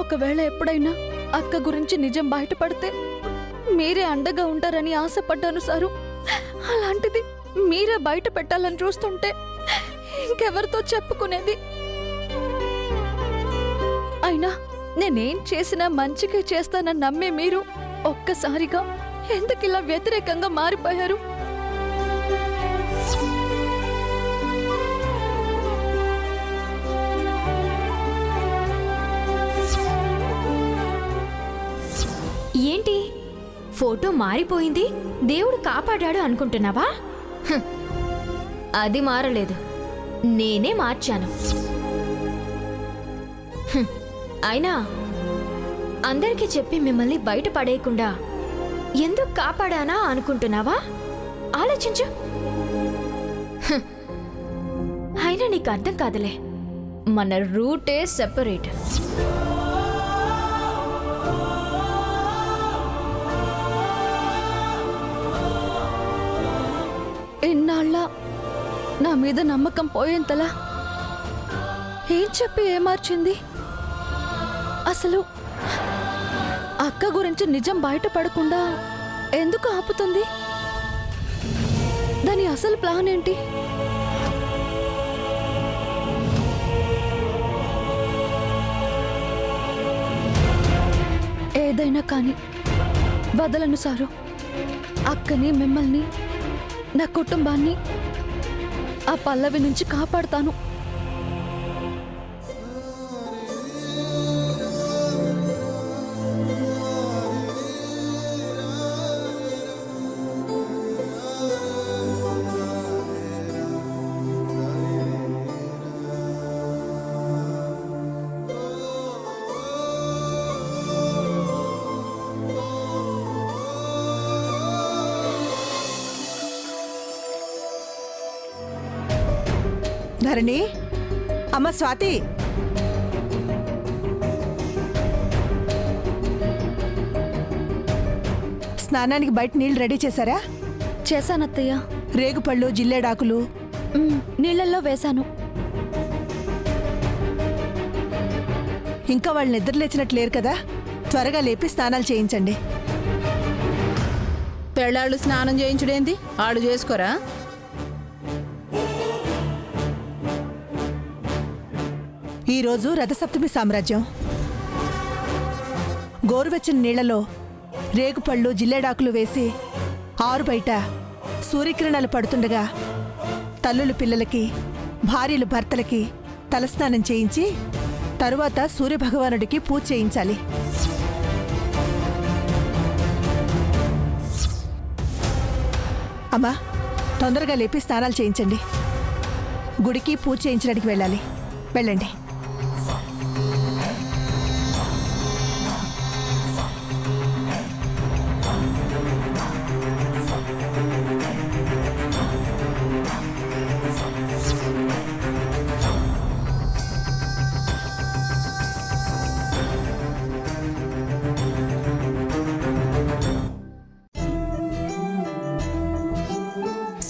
ఒకవేళ ఎప్పుడైనా అక్క గురించి నిజం బయటపడితే మీరే అండగా ఉంటారని ఆశపడ్డాను సారు. అలాంటిది మీరే బయట పెట్టాలని చూస్తుంటే ఇంకెవరితో చెప్పుకునేది? అయినా నేనేం చేసినా మంచిగా చేస్తానని నమ్మే మీరు ఒక్కసారిగా ఎందుకు ఇలా వ్యతిరేకంగా మారిపోయారు? ఏంటి ఫోటో మారిపోయింది, దేవుడు కాపాడాడు అనుకుంటున్నావా? అది మారలేదు, నేనే మార్చాను. అయినా అందరికీ చెప్పి మిమ్మల్ని బయట పడేయకుండా ఎందుకు కాపాడానా అనుకుంటున్నావా? ఆలోచించు. అయినా నీకు అర్థం కాదులే, మన రూటే సెపరేట్. ఇన్నాళ్ళ నా మీద నమ్మకం పోయేంతలా ఏం చెప్పి ఏమార్చింది? అసలు అక్క గురించి నిజం బయటపడకుండా ఎందుకు ఆపుతుంది? దాని అసలు ప్లాన్ ఏంటి? ఏదైనా కానీ వదలను సారు. అక్కని, మిమ్మల్ని, నా కుటుంబాన్ని ఆ పల్లవి నుంచి కాపాడతాను. ధరణి, అమ్మ స్వాతి, స్నానానికి బయట నీళ్లు రెడీ చేశారా? చేశానత్తయ్య. రేగుపళ్ళు, జిల్లేడాకులు నీళ్ళల్లో వేశాను. ఇంకా వాళ్ళు నిద్రలేచినట్లు లేరు కదా, త్వరగా లేపి స్నానాలు చేయించండి. పెళ్ళాళ్ళు స్నానం చేయించుడేంది? ఆడు చేసుకోరా? ఈరోజు రథసప్తమి సామ్రాజ్యం. గోరువెచ్చని నీళ్లలో రేగుపళ్ళు, జిల్లేడాకులు వేసి ఆరు బయట సూర్యకిరణాలు పడుతుండగా తల్లులు పిల్లలకి, భార్యలు భర్తలకి తలస్నానం చేయించి తరువాత సూర్యభగవానుడికి పూజ చేయించాలి. అమ్మా, తొందరగా లేపి స్నానాలు చేయించండి. గుడికి పూజ చేయించడానికి వెళ్ళాలి. వెళ్ళండి.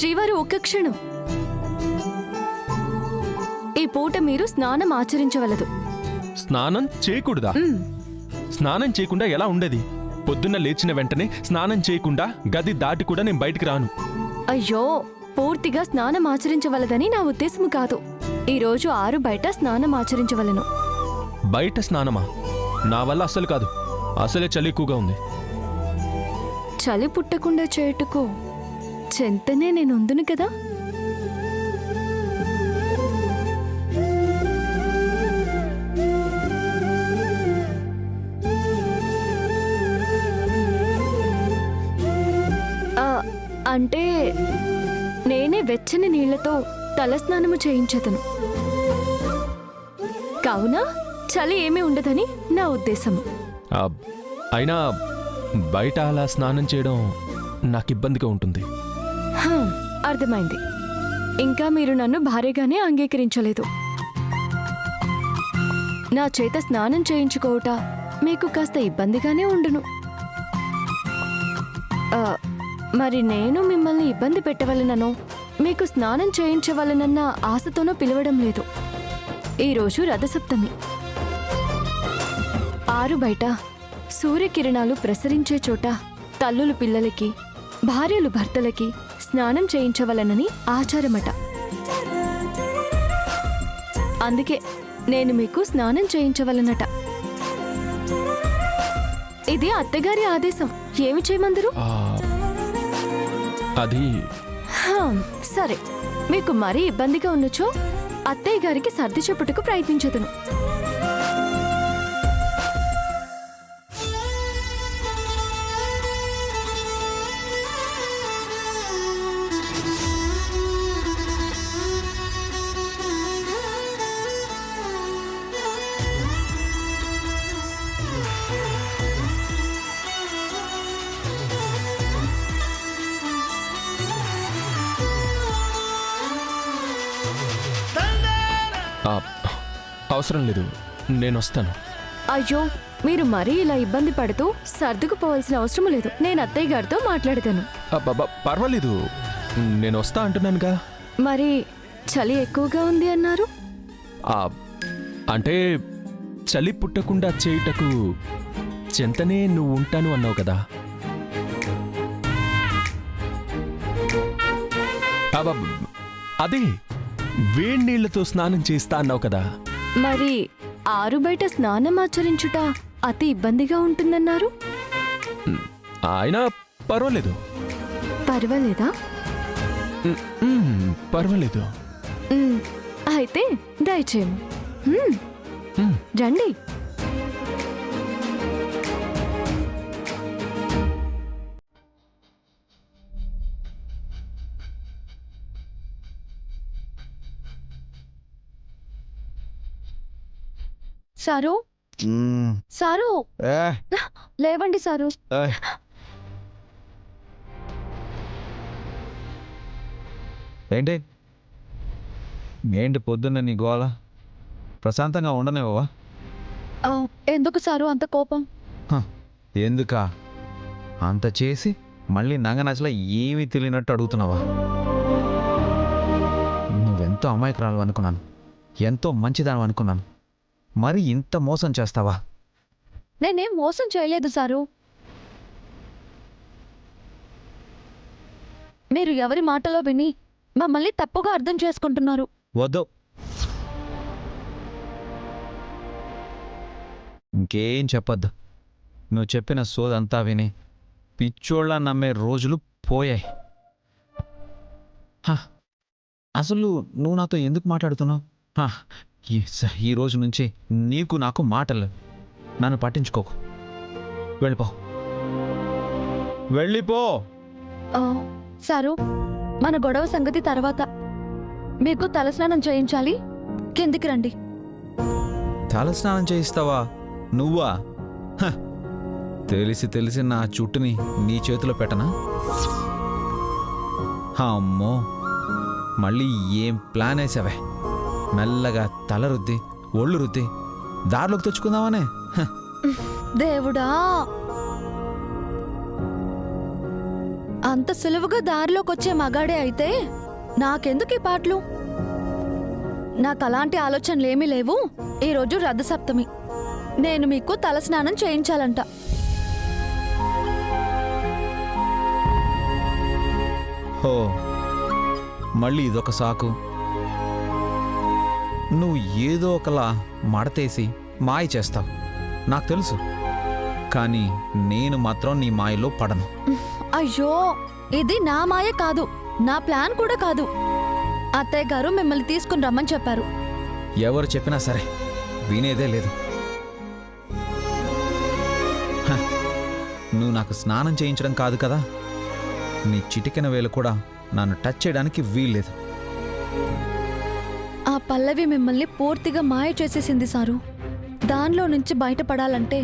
శ్రీవారు, ఒక్క క్షణం. ఈ పూట మీరు స్నానం ఆచరించవలదు. స్నానం చేయకూడదా? స్నానం చేయకుండా ఎలా ఉండేది? పొద్దున్న లేచిన వెంటనే స్నానం చేయకుండా గది దాటి కూడా నేను బయటికి రాను. అయ్యో, పూర్తిగా స్నానం ఆచరించవలదని నా ఉద్దేశము కాదు. ఈరోజు 6 బయట స్నానం ఆచరించవలను. బయట స్నానమా? నా వల్ల అస్సలు కాదు. అసలే చలి ఎక్కువగా ఉంది. చలి పుట్టకుండా చేటుకో చెంతనే నేనుందును కదా. అంటే నేనే వెచ్చని నీళ్లతో తలస్నానము చేయించదను. కావున చలి ఏమీ ఉండదని నా ఉద్దేశము. అయినా బయట అలా స్నానం చేయడం నాకు ఇబ్బందిగా ఉంటుంది. అర్థమైంది. ఇంకా మీరు నన్ను భార్యగానే అంగీకరించలేదు. నా చేత స్నానం చేయించుకోవట మీకు కాస్త ఇబ్బందిగానే ఉండును. మరి నేను మిమ్మల్ని ఇబ్బంది పెట్టవలననో మీకు స్నానం చేయించవలనన్న ఆశతోనో పిలవడం లేదు. ఈరోజు రథసప్తమి. ఆరు బయట సూర్యకిరణాలు ప్రసరించే చోట తల్లులు పిల్లలకి భార్యలు భర్తలకి స్నానం చేయించవలనని ఆచారమట. అందుకే నేను మీకు స్నానం చేయించవలనట. ఇది అత్తగారి ఆదేశం. ఏమి చేయమందరు? ఆ, అది హా, సరే, మీకు మరీ ఇబ్బందిగా ఉన్నచో అత్తయ్య గారికి సర్ది చెప్పుటకు ప్రయత్నించదును. ఆ, అవసరం లేదు, నేను వస్తాను. అయ్యో, మీరు మరీ ఇలా ఇబ్బంది పడుతూ సర్దుకుపోవాల్సిన అవసరం లేదు. నేను అత్తయ్య గారితో మాట్లాడతాను. అబ్బబ్బా, పర్వాలేదు, నేను వస్తా అంటున్నానుగా. మరి చలి ఎక్కువగా ఉంది అన్నారు. ఆ, అంటే చలి పుట్టకుండా చేయుటకు చెంతనే నువ్వు ఉంటాను అన్నావు కదా. అబ్బబ్బ, అదే వేడి నీళ్లతో స్నానం చేస్తా అన్నావు కదా. మరి ఆరు బయట స్నానం ఆచరించుట అతి ఇబ్బందిగా ఉంటుందన్నారు. ఆయన పర్వాలేదు. పర్వాలేదా? పర్వాలేదు. ఉమ్, అయితే దయచేయము. రండి. సారు, సారు, లేవండి సారు. ఏంటి ఏంటి పొద్దున్న నీ గోల? ప్రశాంతంగా ఉండనివ్వవా? ఎందుకు సారు అంత కోపం? ఎందుకా? అంత చేసి మళ్ళీ నంగనచలా ఏమీ తెలియనట్టు అడుగుతున్నావా? నువ్వెంతో అమాయకురాలు అనుకున్నాను, ఎంతో మంచిదాను అనుకున్నాను. మరి ఇంత మోసం చేస్తావా? నేనేం మోసం చేయలేదు సారు. మీరు ఎవరి మాటలో విని మమ్మల్ని తప్పుగా అర్థం చేసుకుంటున్నారు. వద్దు, ఇంకేం చెప్పొద్దు. నువ్వు చెప్పిన సోదంతా విని పిచ్చోళ్ళ నమ్మే రోజులు పోయాయి. అసలు నువ్వు నాతో ఎందుకు మాట్లాడుతున్నావు? ఈ రోజు నుంచి నీకు నాకు మాటలు. నన్ను పట్టించుకోకు. వెళ్ళిపో, వెళ్ళిపో. సారు, మన గొడవ సంగతి తర్వాత. మీకు తలస్నానం చేయించాలి, కిందికి రండి. తలస్నానం చేయిస్తావా నువ్వా? తెలిసి తెలిసి నా చుట్టుని నీ చేతిలో పెట్టనా? అమ్మో, మళ్ళీ ఏం ప్లాన్ వేసావే? మెల్లగా తల రుద్ది ఒళ్ళు రుద్ది దారిలోకి తెచ్చుకుందామనే. దేవుడా, అంత సులువుగా దారిలోకి వచ్చే మగాడే అయితే నాకెందుకు ఈ పాటలు? నాకు అలాంటి ఆలోచనలేమీ లేవు. ఈరోజు రథసప్తమి, నేను మీకు తలస్నానం చేయించాలంట. హో, మళ్ళీ ఇదొక సాకు. నువ్వు ఏదో ఒకలా మడతేసి మాయ చేస్తావు, నాకు తెలుసు. కానీ నేను మాత్రం నీ మాయలో పడను. అయ్యో, ఇది నా మాయ కాదు, నా ప్లాన్ కూడా కాదు. అత్తయ్య గారు మిమ్మల్ని తీసుకుని రమ్మని చెప్పారు. ఎవరు చెప్పినా సరే వినేదే లేదు. నువ్వు నాకు స్నానం చేయించడం కాదు కదా, నీ చిటికెన వేలు కూడా నన్ను టచ్ చేయడానికి వీల్లేదు. ఆ పల్లవి మిమ్మల్ని పూర్తిగా మాయ చేసేసింది సారు. దానిలో నుంచి బయటపడాలంటే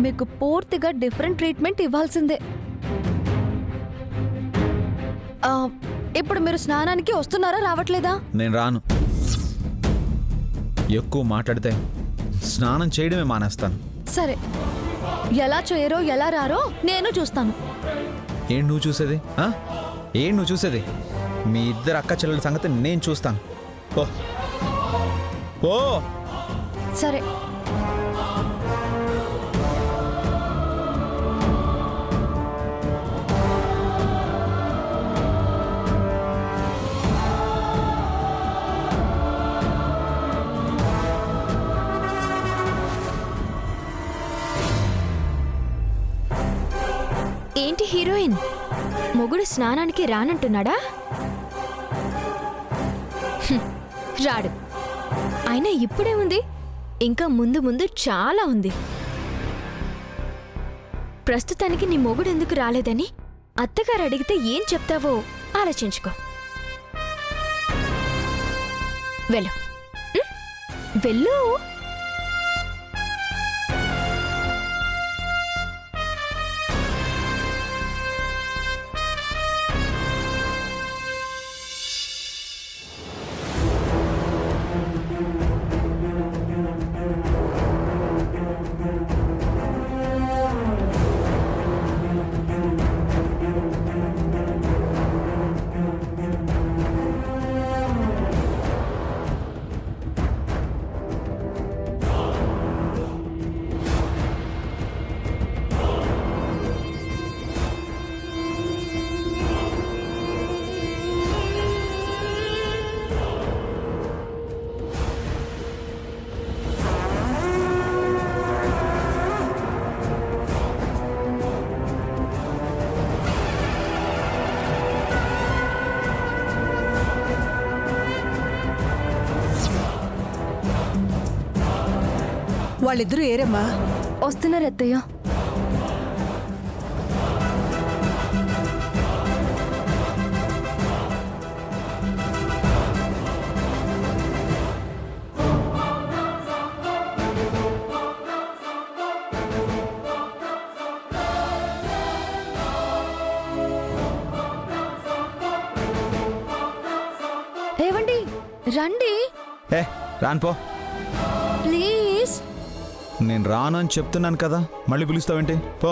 మీకు పూర్తిగా డిఫరెంట్ ట్రీట్మెంట్ ఇవ్వాల్సిందే. ఇప్పుడు మీరు స్నానానికి వస్తున్నారా, రావట్లేదా? నేను రాను. ఎక్కువ మాట్లాడితే స్నానం చేయడమే మానేస్తాను. సరే, ఎలా చేయరో ఎలా రారో నేను చూస్తాను. ఏం నువ్వు చూసేది? ఏం నువ్వు చూసేది? మీ ఇద్దరు అక్క చెల్లెల సంగతి నేను చూస్తాను. ఓ, సరే. హీరోయిన్ మొగుడు స్నానానికి రానంటున్నాడా? రాడు. అయినా ఇప్పుడే ఉంది, ఇంకా ముందు ముందు చాలా ఉంది. ప్రస్తుతానికి నీ మొగుడు ఎందుకు రాలేదని అత్తగారు అడిగితే ఏం చెప్తావో ఆలోచించుకో. వెళ్ళు, వెళ్ళు. వాళ్ళిద్దరూ ఏరమ్మా? వస్తున్నారు అత్తయ్య. ఏవండి, రండి ఏ రానుపో. ప్లీజ్. నేను రాను అని చెప్తున్నాను కదా, మళ్ళీ పిలుస్తావేంటి? పో.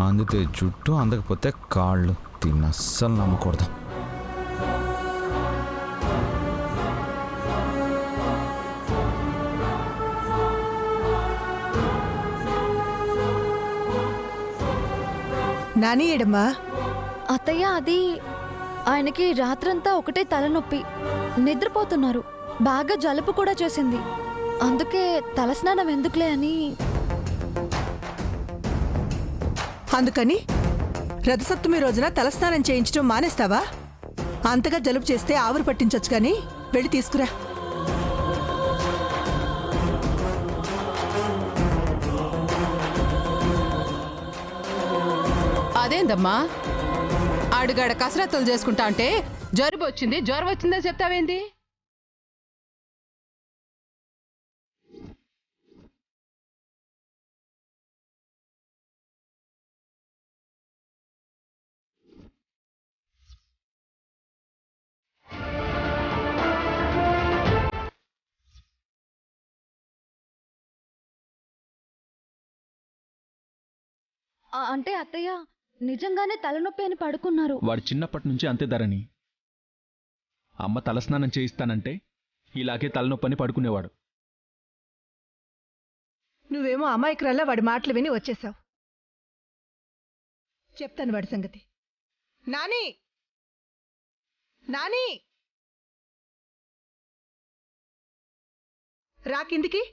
అందితే జుట్టు, అందకపోతే కాళ్ళు. దీన్ని అస్సలు నమ్మకూడదు. నాని ఏడమ్మా? అత్తయ్య, అది ఆయనకి రాత్రంతా ఒకటే తలనొప్పి, నిద్రపోతున్నారు. బాగా జలుబు కూడా చేసింది. అందుకే తలస్నానం ఎందుకులే అని. అందుకని రథసప్తమి రోజున తలస్నానం చేయించడం మానేస్తావా? అంతగా జలుబు చేస్తే ఆవురు పట్టించొచ్చు కానీ వెళ్ళి తీసుకురా. అదేందమ్మా, ఆడుగాడ కసరత్తులు చేసుకుంటా అంటే జ్వరం వచ్చిందని చెప్తావేంది? అంటే అత్తయ్య నిజంగానే తలనొప్పి అని పడుకున్నారు. వాడు చిన్నప్పటి నుంచి అంతే ధరణి. అమ్మ తలస్నానం చేయిస్తానంటే ఇలాగే తలనొప్పని పడుకునేవాడు. నువ్వేమో అమాయకురాల్లా వాడి మాటలు విని వచ్చేసావు. చెప్తాను వాడి సంగతి. నాని, నాని, రా కిందికి.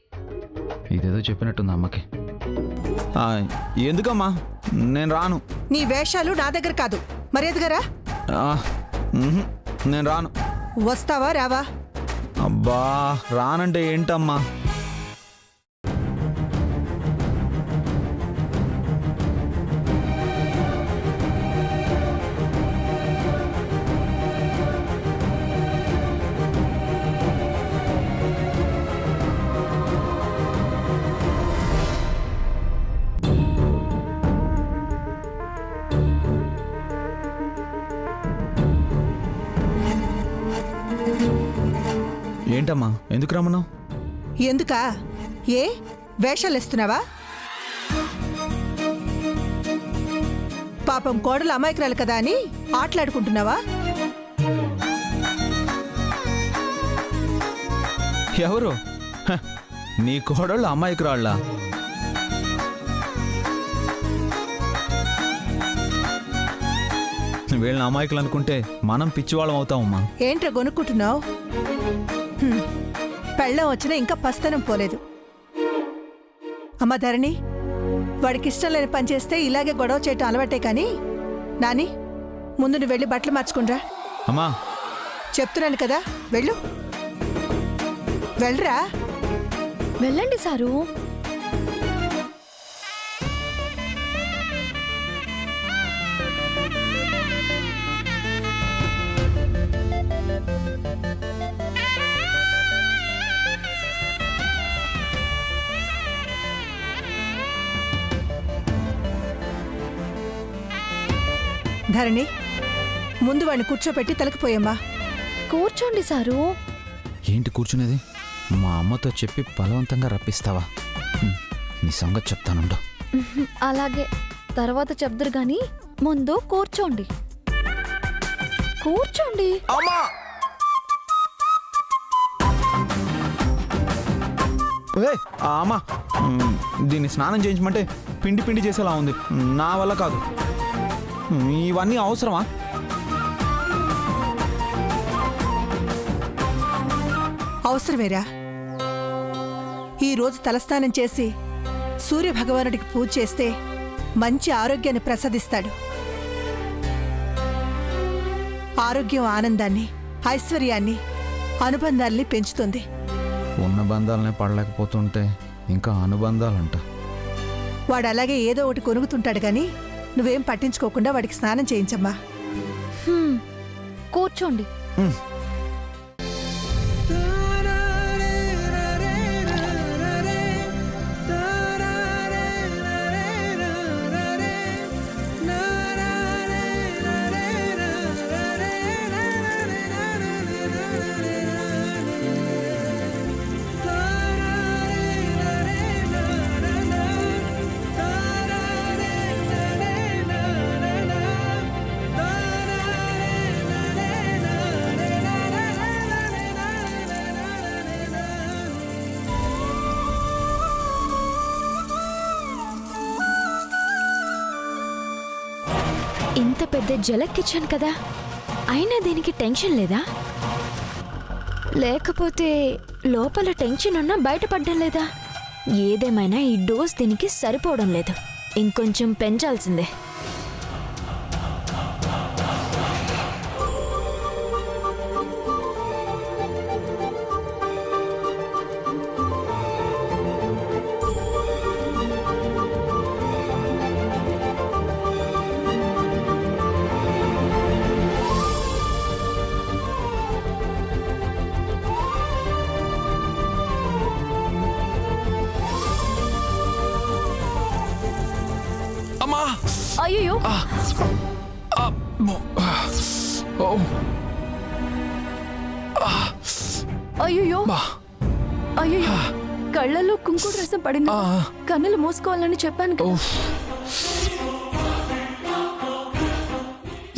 ఇదేదో చెప్పినట్టుంది అమ్మకి. ఎందుకమ్మా? నేను రాను. నీ వేషాలు నా దగ్గర కాదు, మర్యాదగా రా. నేను రాను. వస్తావా రావా? అబ్బా, రానంటే ఏంటమ్మా? ఏంటమ్మా, ఎందుకు రమ్మన్నావు? ఎందుకా? ఏ వేషాలు ఇస్తున్నావా? పాపం కోడలు అమాయకురాలు కదా అని ఆటలాడుకుంటున్నావా? ఎవరు? నీ కోడళ్ళు అమాయకురాళ్ళ? వీళ్ళని అమాయకులు అనుకుంటే మనం పిచ్చివాళ్ళం అవుతామమ్మా. ఏంట్రా కొనుక్కుంటున్నావు? పెళ్ళం వచ్చినా ఇంకా పస్తనం పోలేదు. అమ్మ ధరణి, వాడికి ఇష్టం లేని పని చేస్తే ఇలాగే గొడవ చేయటం అలవాటే కానీ నాని, ముందు నువ్వు వెళ్ళి బట్టలు మార్చుకునిరా. అమ్మా చెప్తున్నాను కదా, వెళ్ళు, వెళ్ళరా. వెళ్ళండి సారు. ధరణి, ముందు వాడిని కూర్చోపెట్టి తలకిపోయమ్మా. కూర్చోండి సారు. ఏంటి కూర్చునేది? మా అమ్మతో చెప్పి బలవంతంగా రప్పిస్తావా? నీ సంగతి చెప్తానుండు. అలాగే తర్వాత చెప్దురు గాని ముందు కూర్చోండి. కూర్చోండి. అమ్మా, దీన్ని స్నానం చేయించమంటే పిండి పిండి చేసేలా ఉంది. నా వల్ల కాదు. ఇవన్నీ అవసరమా? అవసరమేరా. ఈరోజు తలస్నానం చేసి సూర్య భగవానుడికి పూజ చేస్తే మంచి ఆరోగ్యాన్ని ప్రసాదిస్తాడు. ఆరోగ్యం ఆనందాన్ని, ఐశ్వర్యాన్ని, అనుబంధాల్ని పెంచుతుంది. ఉన్న బంధాలనే పడలేకపోతుంటే ఇంకా అనుబంధాలంట. వాడు అలాగే ఏదో ఒకటి కొనుగుతుంటాడు గాని నువ్వేం పట్టించుకోకుండా వాడికి స్నానం చేయించమ్మా. కూర్చోండి. ఇంత పెద్ద జలక్కిచ్చాను కదా, అయినా దీనికి టెన్షన్ లేదా? లేకపోతే లోపల టెన్షన్ ఉన్నా బయటపడడం లేదా? ఏదేమైనా ఈ డోస్ దీనికి సరిపోవడం లేదు, ఇంకొంచెం పెంచాల్సిందే. అమ్మా! అయ్యో, ఓ! అయ్యో, అయ్యో, కళ్ళల్లో కుంకుడు రసం పడిన కన్నులు మూసుకోవాలని చెప్పాను కదా.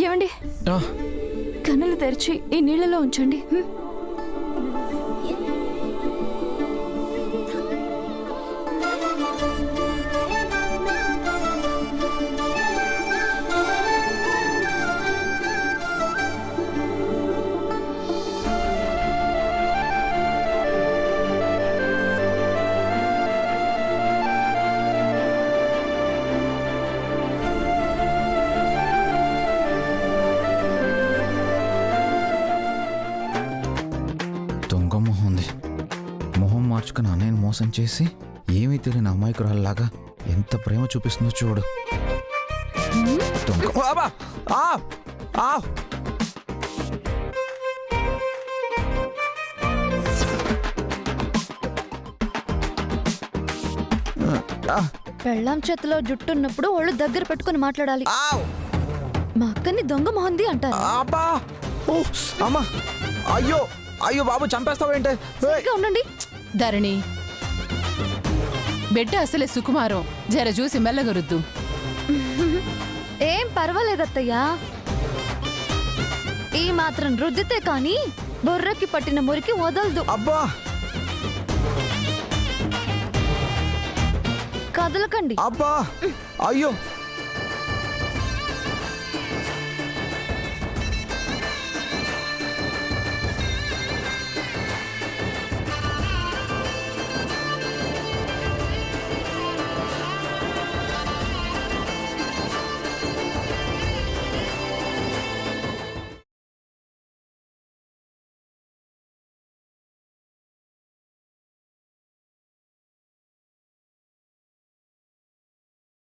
ఏమండి, కన్నులు తెరిచి ఈ నీళ్ళలో ఉంచండి. మార్చుకుని అన్నయ్యని మోసం చేసి ఏమీ తెలియని అమాయకురాల్లాగా ఎంత ప్రేమ చూపిస్తుందో చూడు. పెళ్ళాం చేతిలో జుట్టున్నప్పుడు ఒళ్ళు దగ్గర పెట్టుకుని మాట్లాడాలి. మా అక్కని దొంగ మొహంది అంటారు. అయ్యో అయ్యో బాబు, చంపేస్తావేంటే? సరిగ్గా ఉండండి. ధరణి, బిడ్డ అసలే సుకుమారం, జర చూసి మెల్లగరుద్దు. ఏం పర్వాలేదత్తయ్యా, ఈ మాత్రం రుద్దితే కాని బుర్రకి పట్టిన మురికి వదలదు. అబ్బా, కదలకండి. అబ్బా, అయ్యో